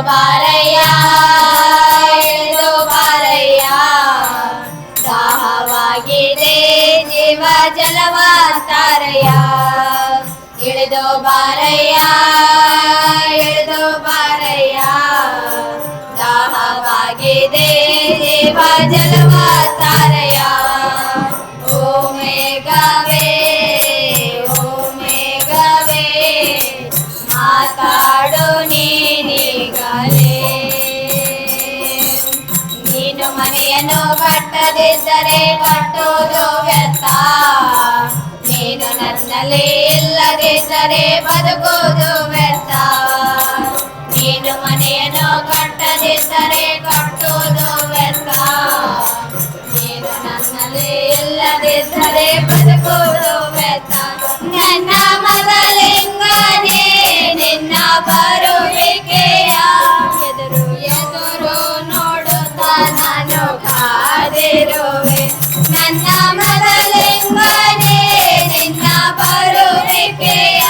ಬಾರಯ್ಯ ಇಳಿದು ಬಾರಯ್ಯ ದಾಹವಾಗಿದೆ ಜೀವ ಜಲವ ತಾರಯ್ಯ ಇಳಿದು ಬಾರಯ್ಯ ಇಳಿದು ಬಾರಯ್ಯ ದಾಹವಾಗಿದೆ ಜೀವ ಜಲವ ತಾರಯ್ಯ ಓ ಮೇಘವೇ ಮಾತಾಡು ನೀನೀಗಲೇ ನೀನು ಮನೆಯನ್ನು ಕಟ್ಟದಿದ್ದರೆ ಕಟ್ಟುವುದು ವ್ಯರ್ಥ ನೀನು ನನ್ನಲ್ಲಿ ಇಲ್ಲದಿದ್ದರೆ ಬದುಕುವುದು ವ್ಯರ್ಥ ನೀನು ಮನೆಯನ್ನು ಕಟ್ಟದಿದ್ದರೆ ಕಟ್ಟುವುದು ವ್ಯರ್ಥ ನೀನು ನನ್ನಲ್ಲಿ ಇಲ್ಲದಿದ್ದರೆ ಬದುಕುವುದು ವ್ಯರ್ಥ ನನ್ನ ಮಗಲಿಂಗನೇ ನಿನ್ನ ಬರುವಿಕೆಯ ಎದುರು ಎದುರು ನೋಡುತ್ತಾ ನಾನು ಕಾದಿರುವೆ ನನ್ನ ಮಗಲಿಂಗನೇ ನಿನ್ನ ಬರುವಿಕೆಯ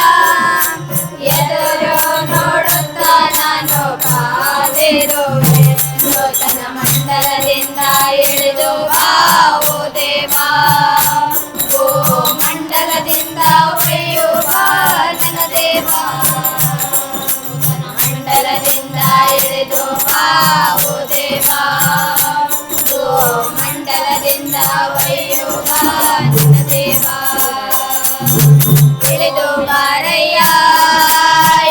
ಎದುರು ನೋಡುತ್ತಾ ನಾನು ಕಾದಿರುವೆ ನೂತನ ಮಂಡಲದಿಂದ ಇಳಿದು ಬಾವು ದೇವಾ ಓ ಮಂಡಲದಿಂದ ಒಯ್ಯುವ ನನ್ನ ದೇವಾ ನೂತನ ಮಂಡಲದಿಂದ ಇಳಿದು ಬಾವು ದೇವಾ ಓ ಮಂಡಲದಿಂದ ಒಯ್ಯುವ ನನ್ನ ದೇವಾ ಇಳಿದು ಬಾರಯ್ಯ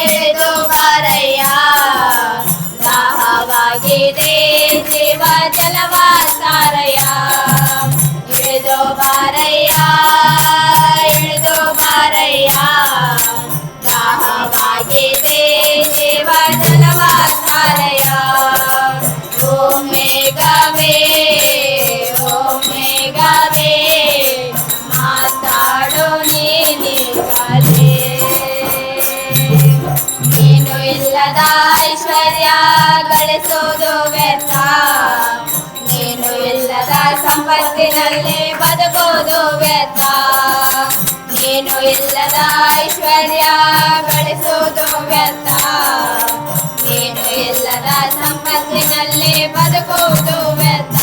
ಇಳಿದು ಬಾರಯ್ಯ ದಾಹವಾಗಿದೆ ಜೀವ ಜಲವ ತಾರಯ್ಯ ಇಳಿದು ಬಾರಯ್ಯ ಇಳಿದು ಬಾರಯ್ಯ ದಾಹವಾಗಿದೆ ಜೀವ ಜಲವ ತಾರಯ್ಯ ಓ ಮೇಘವೇ ಮಾತಾಡು ನೀನೀಗಲೇ ನೀನು ಇಲ್ಲದ ಐಶ್ವರ್ಯ ಗಳಿಸೋದು ವ್ಯರ್ಥ ನೀನು ಇಲ್ಲದ ಸಂಪತ್ತಿನಲ್ಲಿ ಬದುಕೋದು ವ್ಯರ್ಥ ನೀನು ಇಲ್ಲದ ಐಶ್ವರ್ಯ ಗಳಿಸೋದು ವ್ಯರ್ಥ ನೀನು ಇಲ್ಲದ ಸಂಪತ್ತಿನಲ್ಲಿ ಬದುಕೋದು ವ್ಯರ್ಥ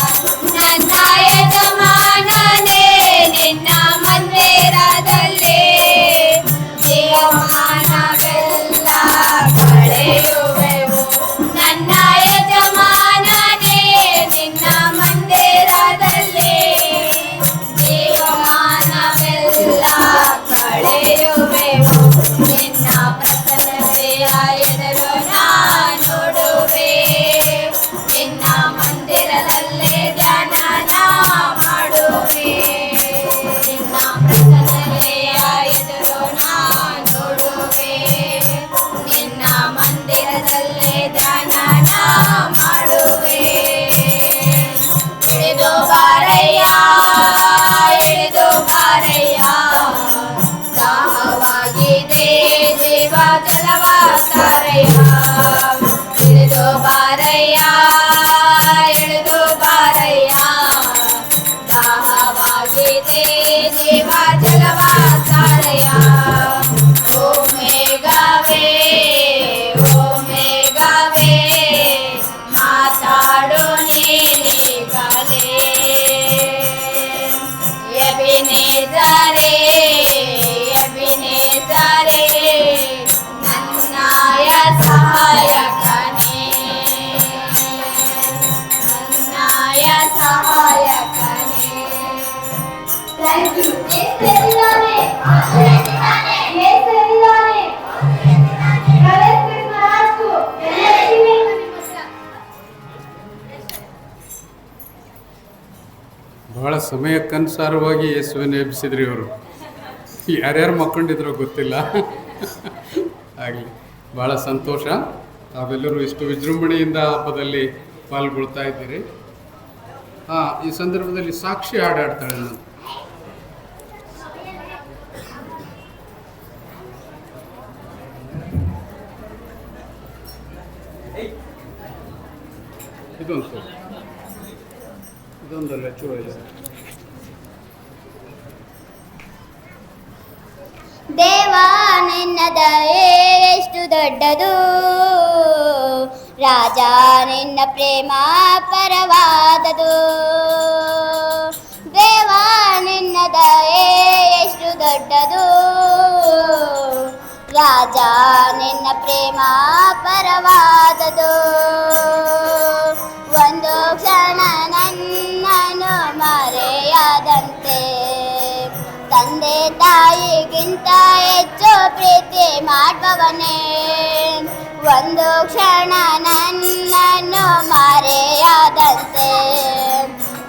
ನನ್ನ ಯಜಮಾನನೇ ನಿನ್ನ ಮಂದಿರದಲ್ಲಿ ಜೀವಮಾನವೆಲ್ಲ ಕಳೆಯುವೆವು ನನ್ನ ಯಜಮಾನನೇ ನಿನ್ನ ಮಂದಿರದಲ್ಲಿ ಜೀವಮಾನವೆಲ್ಲ ಕಳೆಯುವೆವು ನಿನ್ನ ಪ್ರಸನ್ನತೆಯ ಎದುರು ನೋಡುವೆ ನಿನ್ನ ಮಂದಿರದಲ್ಲೇ ಧ್ಯಾನ ಮಾಡುವೆ ನಿನ್ನ ಪ್ರಸನ್ನತೆಯ ಎದುರು ನೋಡುವೆ ನಿನ್ನ ಮಂದಿರದಲ್ಲೇ ಧ್ಯಾನ ಮಾಡುವೆ ಇಳಿದು ಬಾರಯ್ಯ ಇಳಿದು ಬಾರಯ್ಯ ದಾಹವಾಗಿದೆ ಜೀವ ಜಲವ ತಾರಯ್ಯ ಇಳಿದು ಬಾರಯ್ಯ ಇಳಿದು ಬಾರಯ್ಯ ದಾಹವಾಗಿದೆ ಜೀವ ಜಲವ ತಾರಯ್ಯ ಓ ಮೇಘವೇ ಮಾತಾಡು ನೀನೀಗಲೇ ಎಬಿನೇಜರೇ ನನ್ನಯ ಸಹಾಯಕನೇ ನನ್ನಯ ಸಹಾಯಕನೇ ಥ್ಯಾಂಕ್ ಯು ಯೇಸುವಿನಾಮೆ ಯೇಸುವಿನಾಮೆ ಕರೆಸ್ಬಿಟ್ಟು ಬಹಳ ಸಮಯಕ್ಕನುಸಾರವಾಗಿ ಯೇಸುವಿನ ಎಬ್ಬಿಸಿದ್ರಿ ಅವರು. ಯಾರ್ಯಾರು ಮಕ್ಕೊಂಡಿದ್ರೋ ಗೊತ್ತಿಲ್ಲ. ಆಗಲಿ, ಭಾಳ ಸಂತೋಷ. ತಾವೆಲ್ಲರೂ ಇಷ್ಟು ವಿಜೃಂಭಣೆಯಿಂದ ಹಬ್ಬದಲ್ಲಿ ಪಾಲ್ಗೊಳ್ತಾ ಇದ್ದೀರಿ. ಈ ಸಂದರ್ಭದಲ್ಲಿ ಸಾಕ್ಷಿ ಹಾಡಾಡ್ತಾಳೆ ನಾನು. ಇದೊಂದಲ್ಲ ಚೂರ ಇದೆ. ದೇವ ನಿನ್ನ ದಯೆ ಎಷ್ಟು ದೊಡ್ಡದು, ರಾಜ ನಿನ್ನ ಪ್ರೇಮ ಪರವಾದದು, ದೇವ ನಿನ್ನ ದಯೆ ಎಷ್ಟು ದೊಡ್ಡದು. ರಾಜ ನಿನ್ನ ಪ್ರೇಮ ಪರವಾದದು, ಒಂದು ಕ್ಷಣ ನನ್ನನ್ನು ಮರೆಯದಂತೆ ತಂದೆ ತಾಯಿಗಿಂತ ಹೆಚ್ಚು ಪ್ರೀತಿ ಮಾಡುವವನೇ. ಒಂದು ಕ್ಷಣ ನನ್ನನ್ನು ಮರೆಯದಂತೆ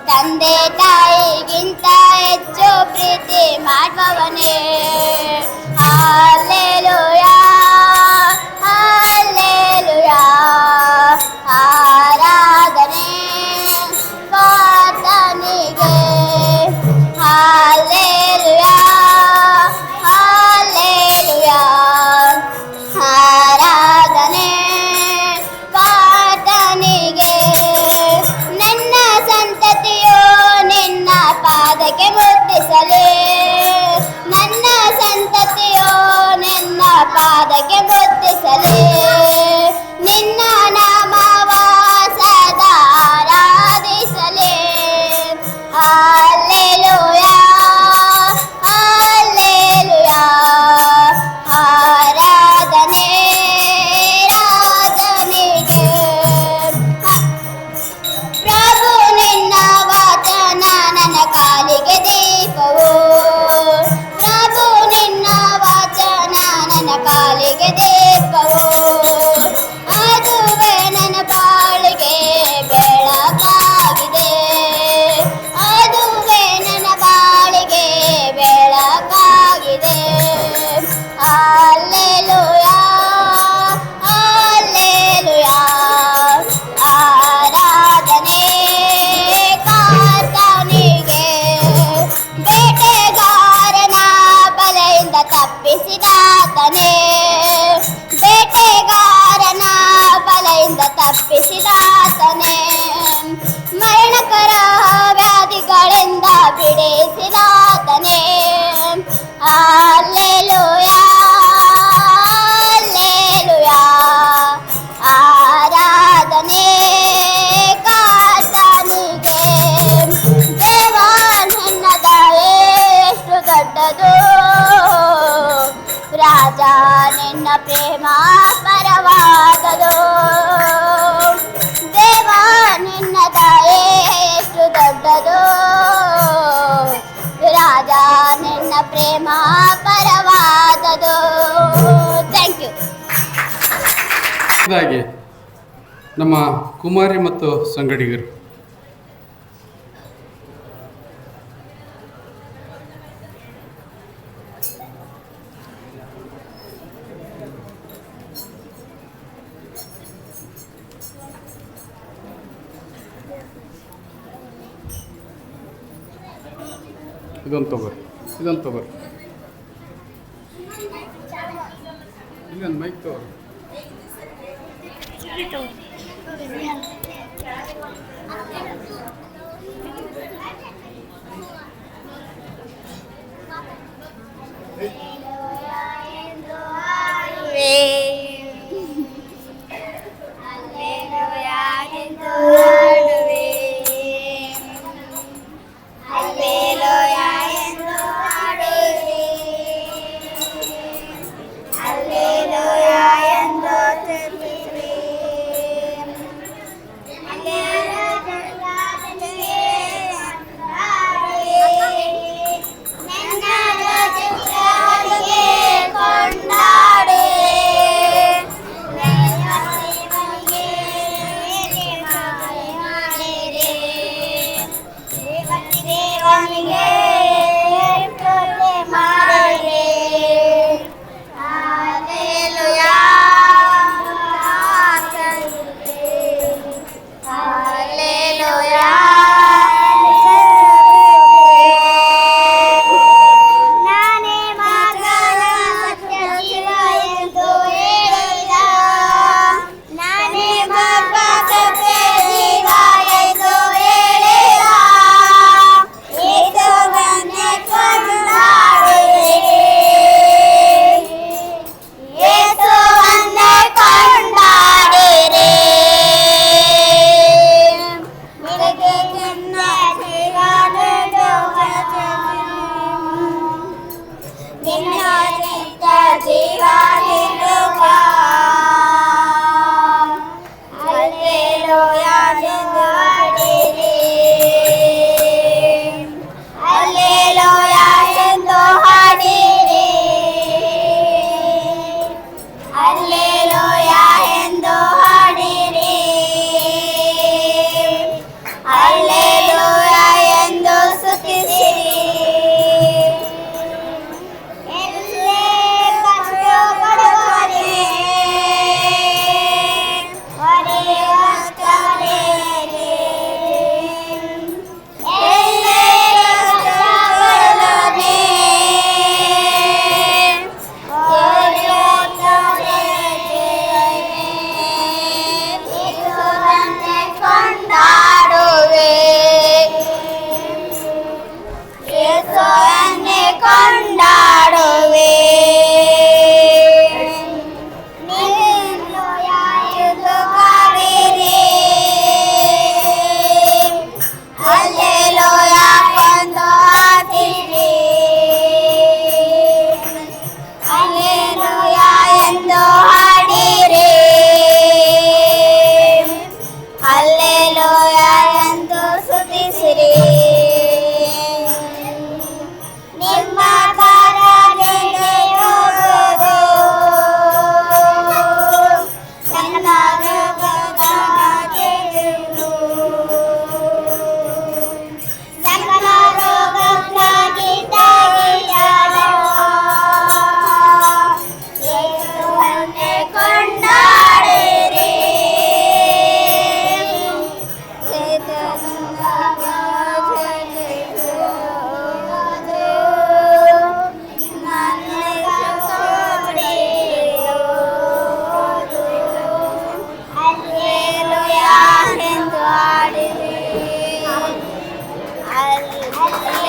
ತಂದೆ ತಾಯಿಗಿಂತ ಹೆಚ್ಚು ಪ್ರೀತಿ ಮಾಡುವವನೇ. ಹಲ್ಲೆಲೂಯಾ ಹಲ್ಲೆಲೂಯಾ, ಆರಾಧನೆ ಕರ್ತನಿಗೆ. ಹಲ್ಲೆಲೂಯಾ ಹಲ್ಲೆಲೂಯಾ, ಆರಾಧನೆ ಕರ್ತನಿಗೆ. ನನ್ನ ಸಂತತಿಯು ನಿನ್ನ ಪಾದಕ್ಕೆ ಮುದ್ದಿಸಲಿ, ನನ್ನ ಸಂತತಿಯು ನಿನ್ನ ಪಾದಕ್ಕೆ ಮುದ್ದಿಸಲಿ. ನಿನ್ನ ನಾಮವ ಸದಾ ಆರಾಧಿಸಲಿ. ಹಲ್ಲೆಲೂಯಾ ಹಲ್ಲೆಲೂಯಾ, ಆರಾಧನೆ ರಾಜನಿಗೆ. ಪ್ರಭು ನಿನ್ನ ವಚನ ನನ್ನ ಕಾಲಿಗೆ ದೀಪವು, ಪ್ರಭು ನಿನ್ನ ವಚನ ನನ್ನ ಕಾಲಿಗೆ ದೀಪವು. ಅದುವೇ ನನ್ನ ಬಾಳಿಗೆ ಬೆಳಕಾಗಿದೆ, ಅದುವೇ ನನ್ನ ಬಾಳಿಗೆ ಬೆಳಕಾಗಿದೆ. ಹಲ್ಲೆಲೂಯಾ ಹಲ್ಲೆಲೂಯಾ, ಆರಾಧನೆ ಕರ್ತನಿಗೆ. ಬೇಟೆಗಾರನ ಬಲೆಯಿಂದ ತಪ್ಪಿಸಿದಾತನೇ, ಬೇಟೆಗಾರನ ಬಲೆಯಿಂದ ತಪ್ಪಿಸಿದಾತನೇ. ಮರಣಕರ ವ್ಯಾಧಿಗಳಿಂದ ಬಿಡಿಸಿದಾತನೇ. ಹಲ್ಲೆಲೂಯಾ ಹಲ್ಲೆಲೂಯಾ, ಆರಾಧನೆ ಕರ್ತನಿಗೆ. ದೇವ ನಿನ್ನ ದಯೆ ಎಷ್ಟು ದೊಡ್ಡದು, ರಾಜ ನಿನ್ನ ಪ್ರೇಮ ಪರವಾದದು. ದೇವ ನಿನ್ನ ದಯೆ ಎಷ್ಟು ದೊಡ್ಡದು, ರಾಜ ನಿನ್ನ ಪ್ರೇಮ ಪರವಾದದು. Thank you. ಹಾಗೆ ನಮ್ಮ ಕುಮಾರಿ ಮತ್ತು ಸಂಗಡಿಗರು. ಇದೊಂದು ತಗೋರಿ, ಇದೊಂದು ತಗೋರಿ, ಇಲ್ಲೊಂದು ಮೈಕ್ ತಗೋರಿ. ನನ್ನ ಹಲ್ಲೆಲೂಯ ಎಂದು ಹಾಡಿರಿ, ಹಲ್ಲೆಲೂಯ ಎಂದು ಸ್ತುತಿಸಿರಿ. ಎಲ್ಲೇ ಕಷ್ಟಪಡುವವರೇ, ಹೊರೆಯೊತ್ತವರೇ, ಎಲ್ಲೇ ಕಷ್ಟಪಡುವವರೇ, ಹೊರೆಯೊತ್ತವರೇ, ಯೇಸುವನ್ನೇ ಕೊಂಡಾಡುವೆ, ಯೇಸುವನ್ನೇ ಕೊಂಡಾಡುವೆ. ಹಲ್ಲೆಲೂಯ ಎಂದು ಹಾಡಿರಿ, ಹಲ್ಲೆಲೂಯ ಎಂದು ಹಾಡಿರಿ, ಹಲ್ಲೆಲೂಯ ಎಂದು ಹಾಡಿರಿ, ಹಲ್ಲೆಲೂಯ ಎಂದು ಸ್ತುತಿಸಿರಿ. ನಿಮ್ಮ ಕಾರಣಕ್ಕೆ ಹೋಗೋದು, ನನ್ನ ರೋಗದ ಗೆಲುವು, ಸಕಲ ರೋಗಕ್ಕಾಗಿ ತಾಯಿಯಾದವ, ಯೇಸುವನ್ನೇ ಕೊಂಡಾಡಿರಿ, ಚೇತನದ ಭಜನೆಯುವುದು, ನನ್ನೆಲ್ಲ ಸೋದರಿಯುವುದು. ಹಲ್ಲೆಲೂಯ ಎಂದು ಹಾಡಿರಿ, ಹಲ್ಲೆಲೂಯ